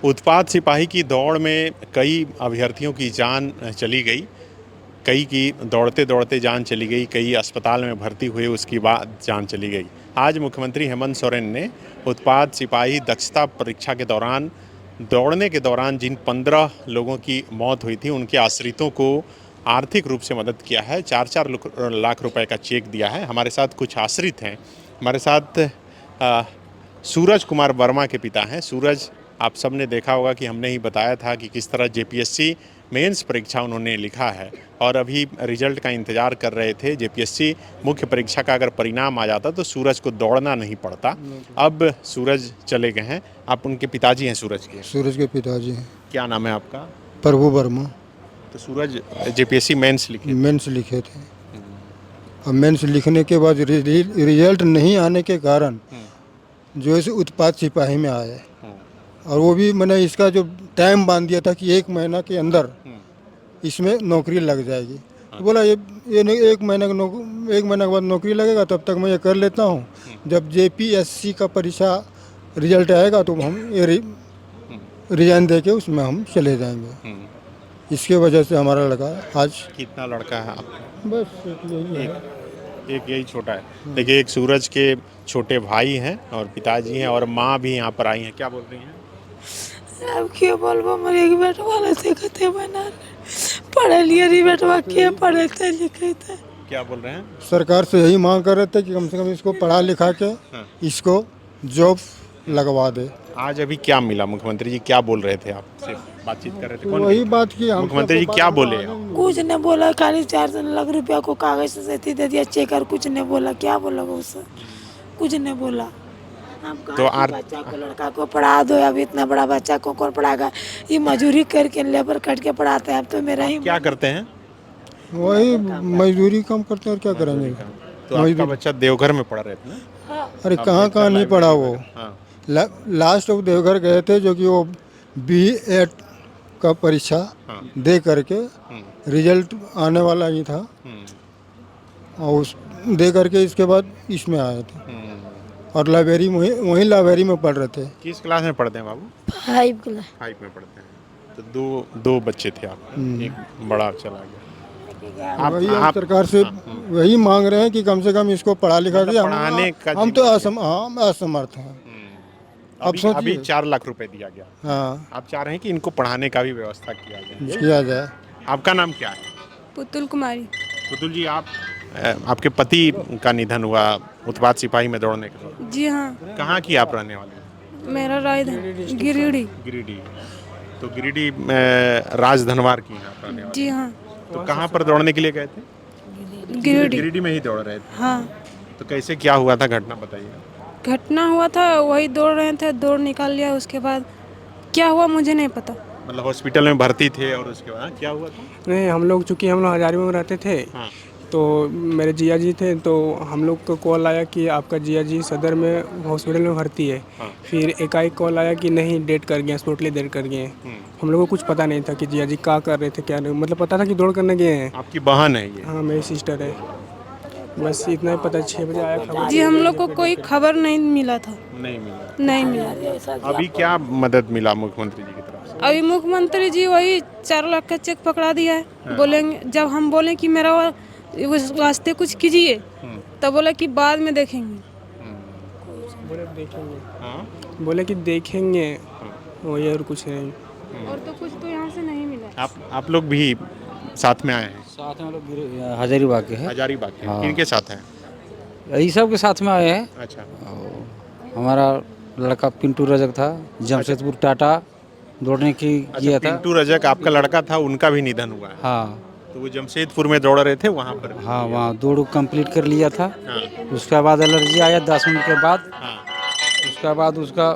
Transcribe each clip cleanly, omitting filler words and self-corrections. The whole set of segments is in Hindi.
उत्पाद सिपाही की दौड़ में कई अभ्यर्थियों की जान चली गई। कई की दौड़ते दौड़ते जान चली गई, कई अस्पताल में भर्ती हुए, उसकी बाद जान चली गई। आज मुख्यमंत्री हेमंत सोरेन ने उत्पाद सिपाही दक्षता परीक्षा के दौरान दौड़ने के दौरान जिन 15 लोगों की मौत हुई थी, उनके आश्रितों को आर्थिक रूप से मदद किया है। 4-4 लाख रुपए का चेक दिया है। हमारे साथ कुछ आश्रित हैं। हमारे साथ सूरज कुमार वर्मा के पिता हैं। सूरज, आप सबने देखा होगा कि हमने ही बताया था कि किस तरह जेपीएससी मेंस परीक्षा उन्होंने लिखा है और अभी रिजल्ट का इंतज़ार कर रहे थे। जेपीएससी मुख्य परीक्षा का अगर परिणाम आ जाता तो सूरज को दौड़ना नहीं पड़ता। अब सूरज चले गए हैं। आप उनके पिताजी हैं सूरज के? सूरज के पिताजी हैं। क्या नाम है आपका? प्रभु वर्मा। तो सूरज जेपीएससी मेंस लिखे? मेंस लिखे थे। अब मेंस लिखने के बाद रिजल्ट नहीं आने के कारण जो है उत्पाद सिपाही में आए और वो भी मैंने इसका जो टाइम बांध दिया था कि 1 महीना के अंदर इसमें नौकरी लग जाएगी। तो बोला ये नहीं, 1 महीने के बाद नौकरी लगेगा, तब तक मैं ये कर लेता हूँ। जब जेपीएससी का परीक्षा रिजल्ट आएगा तो हम ये रिजाइन दे के उसमें हम चले जाएंगे। इसके वजह से हमारा लड़का आज। कितना लड़का है आपका? बस यही है। एक यही छोटा है। देखिए, एक सूरज के छोटे भाई हैं और पिताजी हैं और माँ भी यहाँ पर आई हैं। क्या बोल रही हैं? अब क्या बोलबो, मोर एक बेटवा से कहते बना पढ़े लिए री बेटवा के पढ़े थे लिखे थे। क्या बोल रहे हैं? सरकार से यही मांग कर रहे थे कि कम से कम इसको पढ़ा लिखा के इसको जॉब लगवा दे। आज अभी क्या मिला? मुख्यमंत्री जी क्या बोल रहे थे? आपसे बातचीत कर रहे थे? कौन? वही बात की मुख्यमंत्री जी क्या बोले? कुछ नहीं बोला, खाली 4 लाख रुपया को कागज से दे दिया चेक और कुछ नहीं बोला। क्या बोला उससे? कुछ नहीं बोला। तो बच्चा को, लड़का को पढ़ा दो। अब इतना बड़ा बच्चा को कौन पढ़ाएगा? ये मजदूरी करके लेबर कट के पढ़ाते हैं। अब तो मेरा ही क्या करते हैं? वही मजदूरी कम करते हैं और क्या करेंगे। तो आपका बच्चा देवघर में पढ़ रहे थे ना? अरे कहाँ नहीं पढ़ा वो। लास्ट वो देवघर गए थे, जो कि वो BEd का परीक्षा दे करके रिजल्ट आने वाला ही था और उस दे करके इसके बाद इसमें आए थे और लाइब्रेरी में वहीं लाइब्रेरी में पढ़ रहे थे। किस क्लास में पढ़ते हैं बाबू? 5 क्लास। 5 में पढ़ते हैं। तो दो बच्चे थे आप, एक बड़ा चला गया। वही हम सरकार से वही मांग रहे हैं कि कम से कम इसको पढ़ा लिखा दे। हम तो असमर्थ हैं। अब अभी 4 लाख रुपए दिया गया। हाँ, आप चाह रहे हैं कि इनको पढ़ाने का भी व्यवस्था किया जाए। आपका नाम क्या है? पुतुल कुमारी। पुतुल जी, आपके पति का निधन हुआ उत्पाद सिपाही में दौड़ने के दौरान? जी हाँ। कहाँ की आप रहने वाले? मेरा राजधानी गिरिडीह। गिरिडीह। तो गिरिडीह में राजधनवार की हैं आप रहने वाले? जी हाँ। तो कहाँ पर दौड़ने के लिए गए थे? गिरिडीह में ही दौड़ रहे थे? हाँ। तो कैसे क्या हुआ था, घटना बताइए। घटना हुआ था, वही दौड़ रहे थे, दौड़ निकाल लिया। उसके बाद क्या हुआ मुझे नहीं पता। मतलब हॉस्पिटल में भर्ती थे और उसके बाद क्या हुआ था? नहीं, हम लोग हजारीबाग में रहते थे। हाँ। तो मेरे जिया जी थे, तो हम लोग को कॉल आया कि आपका जिया जी सदर में हॉस्पिटल में भर्ती है। हाँ। फिर एकाएक कॉल आया कि नहीं, डेट कर गए, स्पॉटली डेट कर गए। हम लोग को कुछ पता नहीं था कि जिया जी क्या कर रहे थे, क्या नहीं। मतलब पता था कि दौड़ करने गए हैं। आपकी बहन है ये? हाँ, मेरी सिस्टर है। बस इतना ही पता। 6 बजे आया खबर। जी, हम लोग को कोई खबर नहीं मिला था। नहीं मिला। अभी क्या मदद मिला मुख्यमंत्री जी की तरफ से? अभी मुख्यमंत्री जी वही 4 लाख का चेक पकड़ा दिया है। बोलेंगे, जब हम बोले कि मेरा उस वास्ते कुछ कीजिए, तब बोला कि बाद में देखेंगे। बोले कि देखेंगे वही, और कुछ नहीं। और तो कुछ तो यहाँ से नहीं मिला। आप लोग भी साथ में आए हैं? साथ में लोग हजारीबाग के हैं। हजारीबाग के? हाँ। किनके साथ हैं? यही सब के साथ में आए हैं। अच्छा। हमारा लड़का पिंटू रजक था, जमशेदपुर टाटा दौड़ने की किया था। पिंटू रजक आपका लड़का था, उनका भी निधन हुआ है? हाँ। तो वो जमशेदपुर में दौड़ रहे थे वहाँ पर? हाँ, वहाँ दौड़ कंप्लीट कर लिया था। हाँ। उसके बाद एलर्जी आया 10 मिनट के बाद। हाँ। उसके बाद उसका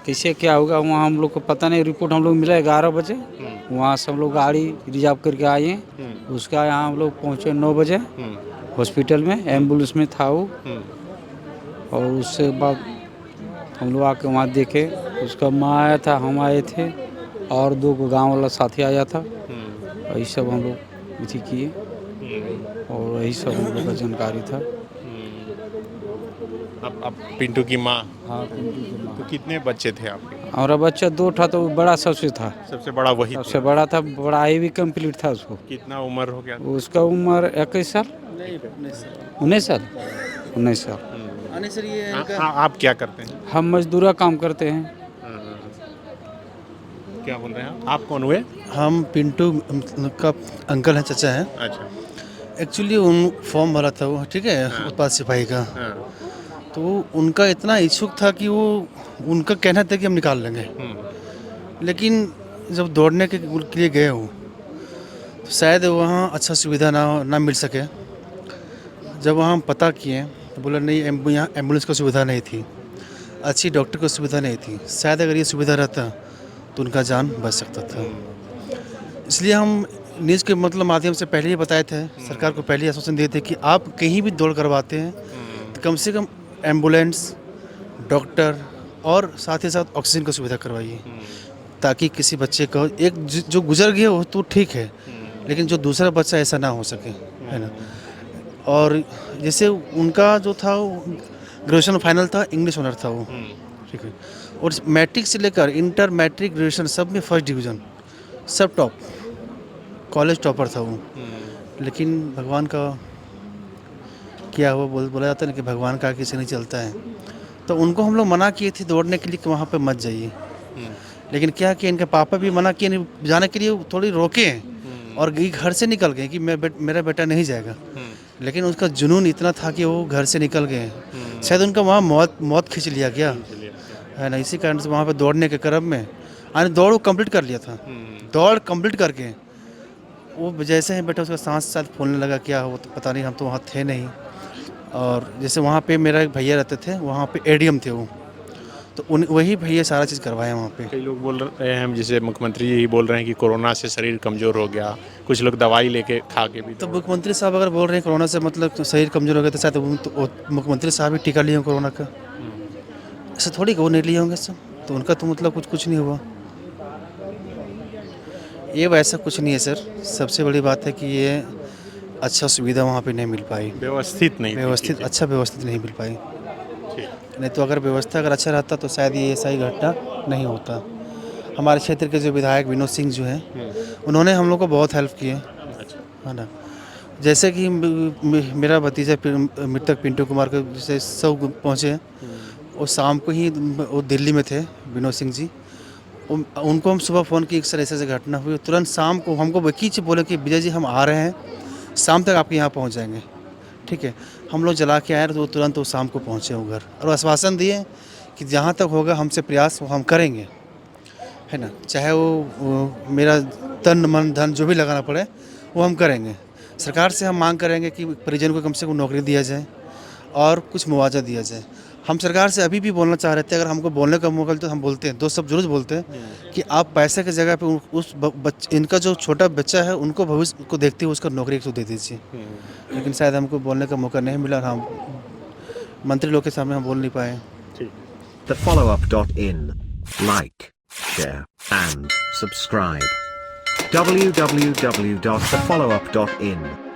कैसे क्या होगा वहाँ हम लोग को पता नहीं। रिपोर्ट हम लोग मिला 11 बजे। वहाँ सब लोग गाड़ी रिजर्व करके आए हैं। उसका यहाँ हम लोग पहुँचे 9 बजे हॉस्पिटल में, एम्बुलेंस में था वो। और उसके बाद हम लोग आके वहाँ देखे, उसका माँ आया था, हम आए थे और 2 गांव वाला साथी आया था। यही सब हम लोग इसी किए और यही सब हम लोग का जानकारी था। अब अब पिंटू की माँ, हाँ पिंटू की माँ। तो कितने बच्चे थे आपके? हमारा बच्चा 2 था, तो बड़ा सबसे था, सबसे बड़ा वही सबसे था। बड़ा था, पढ़ाई भी कंप्लीट था उसको। कितना उम्र हो गया? उसका उम्र 21 साल, 19 साल, 19 साल। आप क्या करते हैं? हम मजदूरा काम करते हैं। क्या बोल रहे हैं आप कौन हुए? हम पिंटू का अंकल हैं, चाचा हैं। अच्छा। एक्चुअली उन फॉर्म भरा था वो, ठीक है, उत्पाद सिपाही का। हाँ। तो उनका इतना इच्छुक था कि वो, उनका कहना था कि हम निकाल लेंगे। लेकिन जब दौड़ने के लिए गए हो तो शायद वहाँ अच्छा सुविधा ना मिल सके। जब वहाँ हम पता किए तो बोला नहीं, यहाँ एम्बुलेंस की सुविधा नहीं थी, अच्छी डॉक्टर की सुविधा नहीं थी। शायद अगर ये सुविधा रहता तो उनका जान बच सकता था। इसलिए हम न्यूज़ के मतलब माध्यम से पहले ही बताए थे, सरकार को पहले ही आश्वासन दिए थे कि आप कहीं भी दौड़ करवाते हैं तो कम से कम एम्बुलेंस, डॉक्टर और साथ ही साथ ऑक्सीजन की सुविधा करवाइए, ताकि किसी बच्चे को, एक जो गुजर गया हो तो ठीक है, लेकिन जो दूसरा बच्चा ऐसा ना हो सके, है ना। और जैसे उनका जो था ग्रेजुएशन फाइनल था, इंग्लिश ऑनर था वो, ठीक है, और मैट्रिक से लेकर इंटर, मैट्रिक, ग्रेजुएशन सब में फर्स्ट डिवीज़न, सब टॉप, कॉलेज टॉपर था वो। लेकिन भगवान का क्या हुआ, बोला जाता है ना कि भगवान का किसी नहीं चलता है। तो उनको हम लोग मना किए थे दौड़ने के लिए कि वहाँ पे मत जाइए, लेकिन क्या कि इनके पापा भी मना किए नहीं जाने के लिए, थोड़ी रोके और घर से निकल गए कि मेरा बेटा नहीं जाएगा। लेकिन उसका जुनून इतना था कि वो घर से निकल गए। शायद उनका वहाँ मौत खींच लिया गया है ना। इसी कारण से वहाँ पे दौड़ने के क्रम में दौड़ वो कंप्लीट कर लिया था। दौड़ कंप्लीट करके वो जैसे ही बेटा उसका सांस साथ फूलने लगा, क्या हो तो पता नहीं, हम तो वहाँ थे नहीं। और जैसे वहाँ पे मेरा एक भैया रहते थे, वहाँ पे एडीएम थे वो, तो वही भैया सारा चीज़ करवाए वहाँ पे। कई लोग बोल रहे हैं, जैसे मुख्यमंत्री ही बोल रहे हैं कि कोरोना से शरीर कमज़ोर हो गया, कुछ लोग दवाई लेके खा के भी। तो मुख्यमंत्री साहब अगर बोल रहे हैं कोरोना से मतलब शरीर कमजोर हो गया, तो शायद मुख्यमंत्री साहब ही टीका लिए हों कोरोना का। ऐसा थोड़ी वो नहीं लिए होंगे सब, तो उनका तो मतलब कुछ नहीं हुआ। ये वैसा कुछ नहीं है सर। सबसे बड़ी बात है कि ये अच्छा सुविधा वहाँ पे नहीं मिल पाई, व्यवस्थित नहीं, व्यवस्थित अच्छा व्यवस्थित नहीं मिल पाई। ठीक। नहीं तो अगर व्यवस्था अगर अच्छा रहता तो शायद ये ऐसा ही घटना नहीं होता। हमारे क्षेत्र के जो विधायक विनोद सिंह जो हैं, उन्होंने हम लोग को बहुत हेल्प की है ना। जैसे कि मेरा भतीजा मृतक पिंटू कुमार के जैसे सब पहुँचे, वो शाम को ही वो दिल्ली में थे विनोद सिंह जी। उनको हम सुबह फ़ोन किए, सर ऐसे घटना हुई, तुरंत शाम को हमको वकील से बोले कि विजय जी हम आ रहे हैं, शाम तक आपके यहाँ पहुँच जाएंगे, ठीक है। हम लोग जला के आए तो तुरंत वो शाम को पहुँचे वो घर, और आश्वासन दिए कि जहाँ तक होगा हमसे प्रयास वो हम करेंगे, है ना। चाहे वो मेरा तन मन धन जो भी लगाना पड़े वो हम करेंगे। सरकार से हम मांग करेंगे कि परिजन को कम से कम नौकरी दिया जाए और कुछ मुआवजा दिया जाए। हम सरकार से अभी भी बोलना चाह रहे थे, अगर हमको बोलने का मौका तो हम बोलते हैं, दो सब जरूर बोलते हैं कि आप पैसे की जगह पे उस इनका जो छोटा बच्चा है उनको भविष्य को देखते हुए उसका नौकरी तो दे दीजिए। लेकिन शायद हमको बोलने का मौका नहीं मिला, हम मंत्री लोग के सामने हम बोल नहीं पाए। TheFollowUp.in. Like, share, and subscribe. www.thefollowup.in